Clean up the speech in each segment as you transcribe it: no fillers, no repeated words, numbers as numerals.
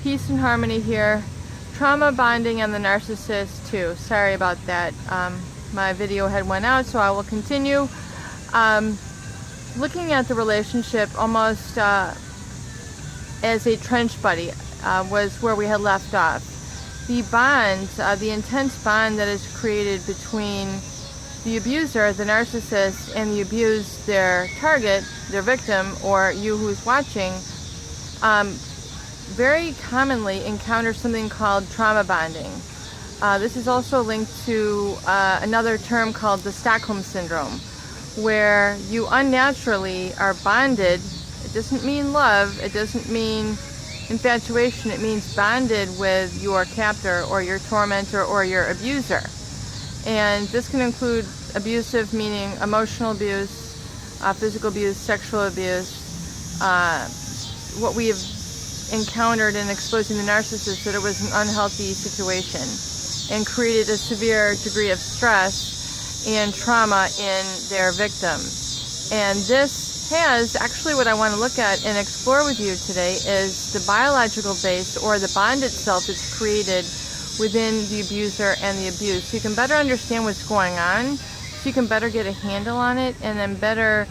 Peace and Harmony here. Trauma bonding and the narcissist too. Sorry about that. My video had went out, so I will continue. Looking at the relationship almost as a trench buddy was where we had left off. The bond, the intense bond that is created between the abuser, the narcissist, and the abused, their target, their victim, or you who's watching, very commonly encounters something called trauma bonding. This is also linked to another term called the Stockholm Syndrome, where you unnaturally are bonded. It doesn't mean love, it doesn't mean infatuation, it means bonded with your captor or your tormentor or your abuser. And this can include abusive, meaning emotional abuse, physical abuse, sexual abuse. What we have encountered in exposing the narcissist, that it was an unhealthy situation and created a severe degree of stress and trauma in their victim. And this has actually, what I want to look at and explore with you today is the biological base, or the bond itself, that's created within the abuser and the abused, so you can better understand what's going on, so you can better get a handle on it, and then better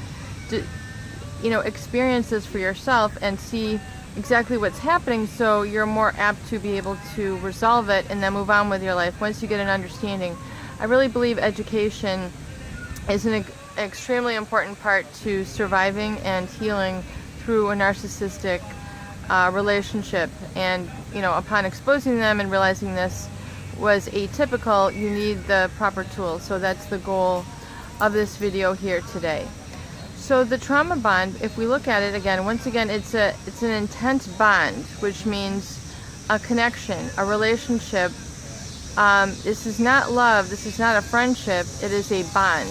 experience this for yourself and see exactly what's happening, so you're more apt to be able to resolve it and then move on with your life once you get an understanding. I really believe education is an extremely important part to surviving and healing through a narcissistic relationship. And upon exposing them and realizing this was atypical, you need the proper tools. So that's the goal of this video here today. So the trauma bond, if we look at it again, once again, it's an intense bond, which means a connection, a relationship. This is not love, this is not a friendship, it is a bond.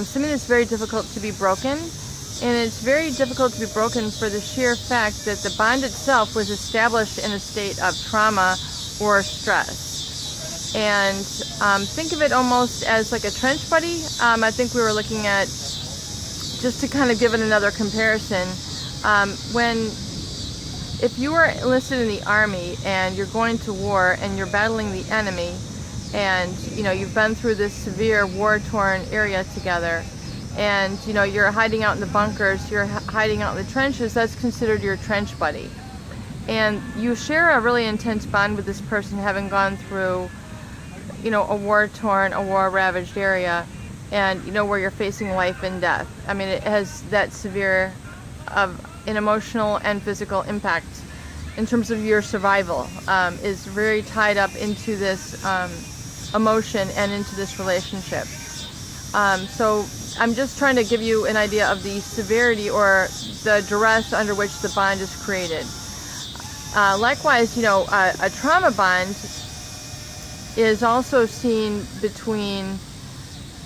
Something that's very difficult to be broken, and it's very difficult to be broken for the sheer fact that the bond itself was established in a state of trauma or stress. And think of it almost as like a trench buddy. I think we were looking at, just to kind of give it another comparison, if you were enlisted in the army and you're going to war and you're battling the enemy, and you've been through this severe war-torn area together, and you're hiding out in the bunkers, you're hiding out in the trenches, that's considered your trench buddy. And you share a really intense bond with this person, having gone through a war-torn, a war-ravaged area, and where you're facing life and death. I mean, it has that severe of an emotional and physical impact in terms of your survival, is very tied up into this emotion and into this relationship. So I'm just trying to give you an idea of the severity or the duress under which the bond is created. Likewise, a trauma bond is also seen between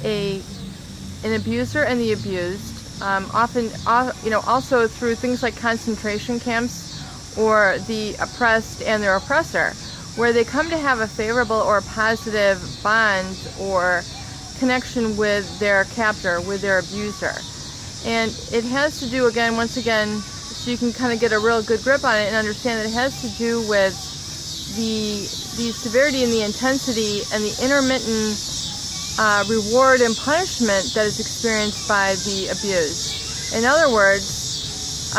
an abuser and the abused, often also through things like concentration camps, or the oppressed and their oppressor, where they come to have a favorable or positive bond or connection with their captor, with their abuser. And it has to do, once again, so you can kind of get a real good grip on it and understand that it has to do with the severity and the intensity and the intermittent reward and punishment that is experienced by the abused. In other words,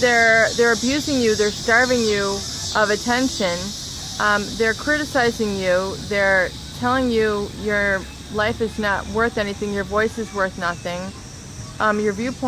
they're abusing you, they're starving you of attention, they're criticizing you, they're telling you your life is not worth anything, your voice is worth nothing, your viewpoint